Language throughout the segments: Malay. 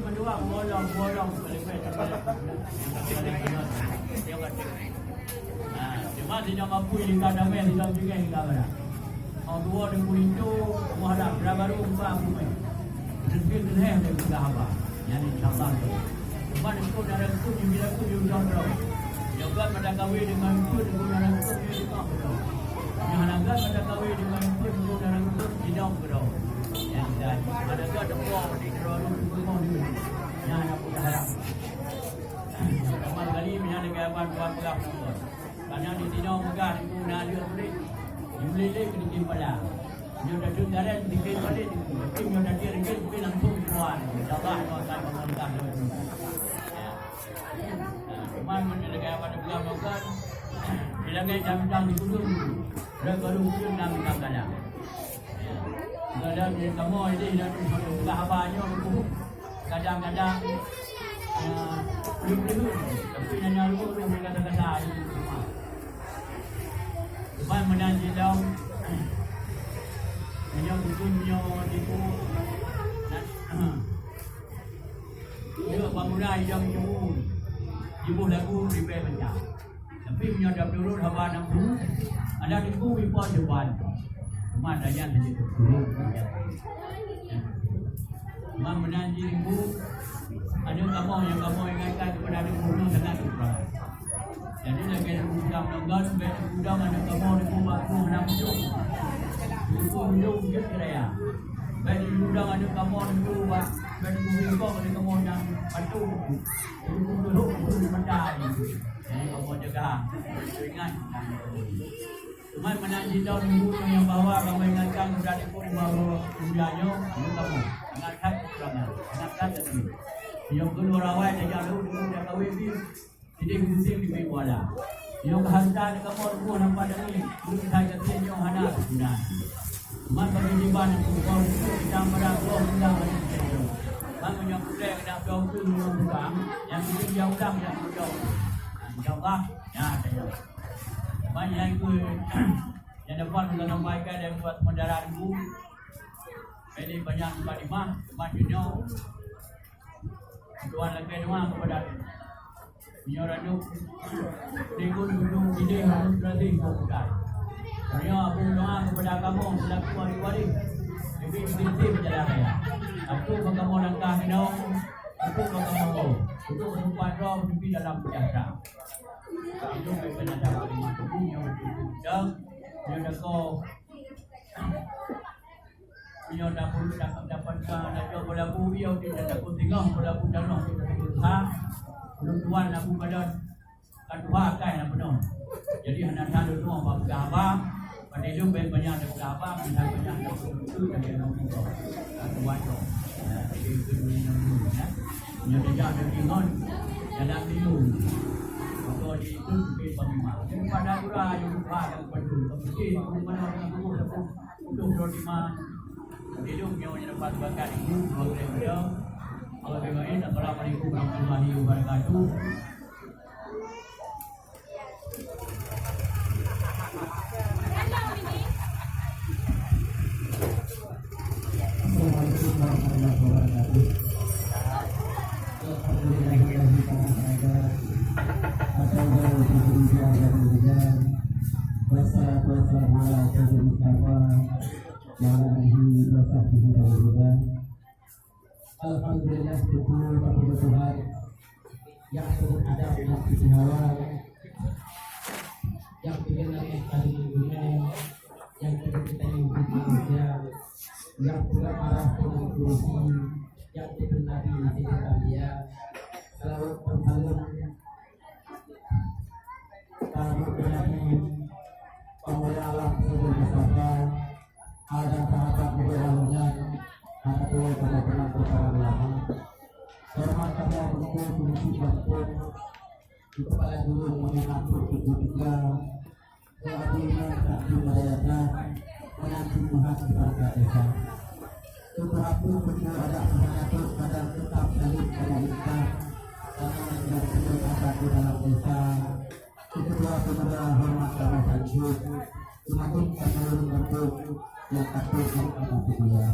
berdua bolong selesai cuma tidak mampu hingga damai tidak juga hingga mana orang tua di kulitu menghadap baru buka bumi sedikit dengan yang sudah apa yang insyaAllah cuma itu dari itu bila itu diundang juga pada kawin dengan itu dengan itu tidak betul yang naga pada kawin dengan itu dengan itu tidak betul yang dan ada ada buah di terlalu rumah ni yang nak pun harap kamal kali punya negara buat pelak karena di sini megah itu nak dia boleh dibeli ke di pala dia dah dengar di ke boleh di dia dah dia ringgit boleh langsung keluar insyaallah akan mengamalkan Cuman negara pada pelak bukan bila ngay jam-jam di kudung baru kudung nak minta kalah kadang kamu ini dah sudah abahnya kadang-kadang belum tapi nanya lu mereka kata-kata semua cuma menanti dalam yang bukunya itu dia bangunan yang ibu lagu repair macam tapi punya dah dulu hawa nampu ada di buku import depan mana yang itu Mam menanti ibu ada kamu yang ingatkan kepada ibu guru sangat besar. Jadi lagi udang nonggal udang ada kamu ibu aku nampu. Ibu hidup dia kerja. Bagi udang ada kamu ibu buat bagi ibu ada kamu yang patu. Ibu duduk di mandai. Jadi kamu jaga ingat. Cuma menanti tahun ibu yang bawa kamu ingatkan kepada ibu bawa ujiannya kamu ingatkan kepada ingatkan tadi yang kedua rawat dia jauh dia kawin ni jadi musim di Kuala yang kehantar kamu ibu nampak ni belum saja dia yang ada guna cuma bagi jiban kau kita pada kau sudah ada itu kamu yang boleh nak kau tu bukan yang dia udang yang jauh insyaallah ya saya banyak itu yang dapat kita sampaikan dan buat mendarat ibu ini banyak mukadimah majunya tuan lagi doa kepada penyoradu dikut gunung ide harus berarti bukan saya aku doa kepada kamu selaku wali-wali lebih sedikit berjalan raya aku kamu langkah hidau aku kamu untuk membuat roh di dalam sejahtera itu banyak dapat dimasuki yang dan yang kau yang dapatkan ada bola bumi yang tidak dapat tinggal bola dalam kita tuan aku pada kedua kan apa jadi hendak ada dua apa pada itu banyak ada apa banyak ada itu dari orang itu tuan itu itu yang tidak ada tinggal dalam itu atau di itu di pemimah pada pura yang lupa yang peduli tapi mana aku untuk rotima hidup yang dapat bakar itu oleh beliau Allah berkahi. Assalamualaikum warahmatullahi wabarakatuh. Alhamdulillah syukur kepada Tuhan yang turut ada dalam istimewa yang dikenal tadi dunia yang kita manusia yang pula arah dengan kursi yang dikenal di sekitar dia selalu terbangun karena ilahi pengelola alam seluruh masyarakat ada sahabat berlalunya atau pada pernah berpengalaman hormat kepada bentuk fungsi bentuk di kepala guru mengatur juga keadilan tak dimerayakan menanti muhat kepada desa tetapi benar ada mengatur pada tetap saling mengikat karena tidak berada di dalam desa kedua pemuda hormat kepada tajud semakin menurun bentuk yang takut kepada dia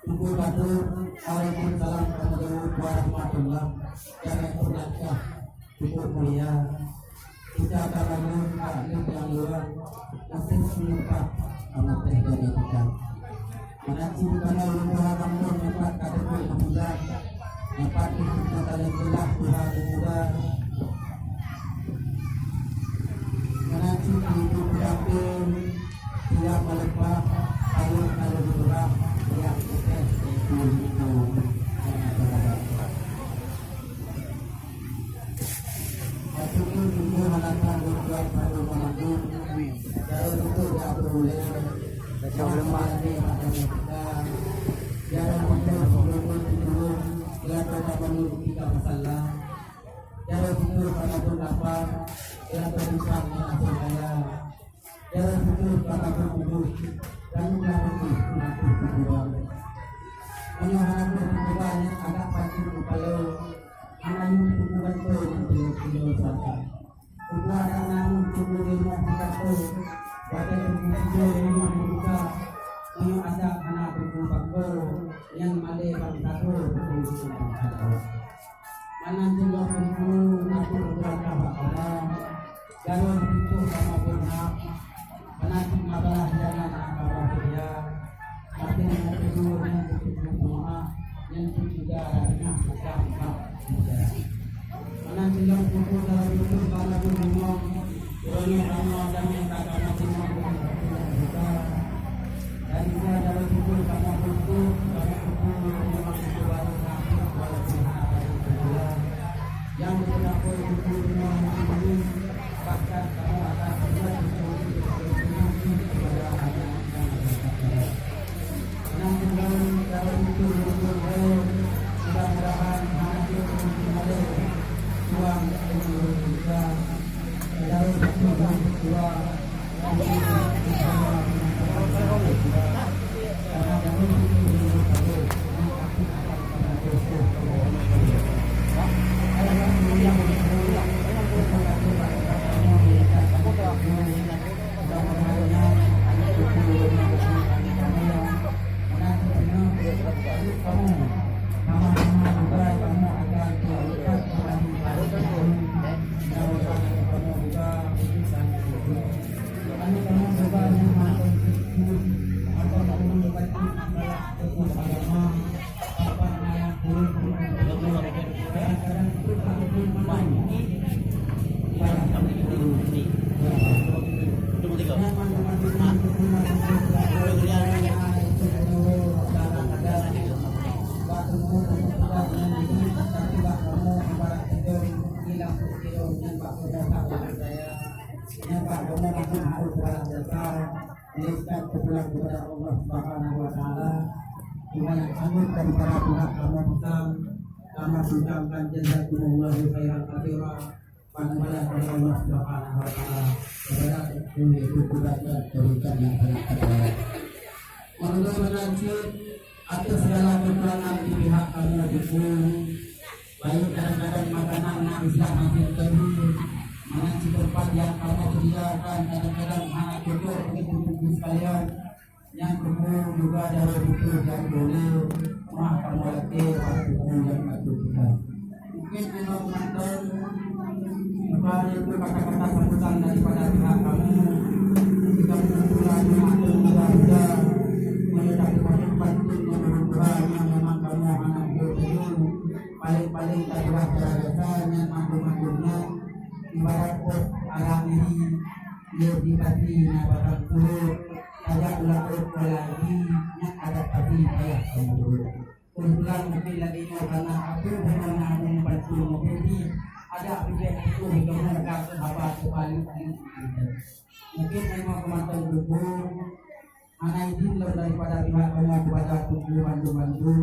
Tubuh batu, Waalaikumsalam warahmatullahi wabarakatuh. Tubuh mulia, kita akan taklim yang luar, masih menyebab amat terjadi kita. Menanti karena lupa kamu dapat kategori muda, dapat kita saling belah Tuhan muda. Menanti itu berakhir, tidak melepas alur berat yang kita itu. Itu juga melakukan berbuat baru mengatur, jauh itu tidak boleh. Problema ini kita jangan menurut kita menurut kita masalah. Jangan tidur karena berapa, jangan berbicara dengan saya. Jangan tidur karena berkudus, dan jangan tidur. Menyuarakan berkurannya agak pasti kalau anak yang berkuran itu yang tidak berkuran namun tubuh ilmu kita itu bagai berkumpul yang berbuka yang ada anak berkumpul yang malai bersatu berkumpul. Mana juga berkumpul aku berkata Allah jangan itu sama benar menanti masalah jangan apa dia mati yang kedua yang berdoa yang ketiga adalah bersama menanti yang berkumpul dalam itu karena berdoa orang Allah dan yang tak ada semua kita dan juga dalam itu karena berkumpul yang berlaku berkumpul dengan bahkan kamu akan berbuat mudah-mudahan hati kembali uang kita dalam dua kepada Allah Subhanahu wa taala dengan amin dari para pihak kami ucapkan jazakumullahu khairan katsira panjang dari Allah Subhanahu wa taala kepada itu juga berikan yang sangat terbaik. Mudah-mudahan atas segala kekurangan di pihak kami baik kadang-kadang makanan yang Islam hasilkan mengaji tempat yang kamu sediakan kadang-kadang anak cukup untuk sekalian yang kedua juga dari buku yang boleh makan lagi buku yang satu kita mungkin kalau menonton kembali itu kata-kata sambutan daripada pihak kami kita mengumpulkan mengatur keluarga menyedapi penting yang berdoa yang memang kamu anak betul paling-paling adalah beradasannya mampu-mampunya ibarat alam ini dia dibati nabaran turut ada ulang lagi yang ada pasti ayah kumpulan mungkin lagi karena aku benar-benar membantu mobil ada pilihan itu hingga mereka apa paling mungkin memang kemampuan buku anak izin daripada pihak kamu kepada tujuh bantu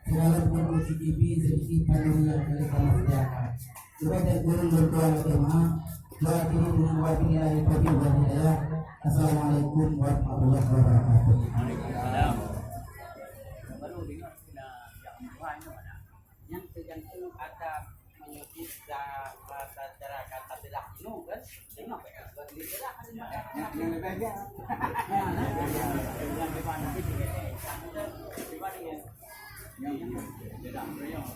segala bentuk CCTV sedikit panjang yang kita sediakan juga dan guru berdoa bersama doa ini dengan wajilah itu dan Assalamualaikum warahmatullahi wabarakatuh. Waalaikumsalam. Baru dengar kena yang Tuhan itu mana? Yang tergantung ada menyebut cara kata belah itu kan? Tengok ya. Bagi belah ada mana? Yang berbeza. Yang berbeza itu di mana? Dibanding Yang tidak beliau.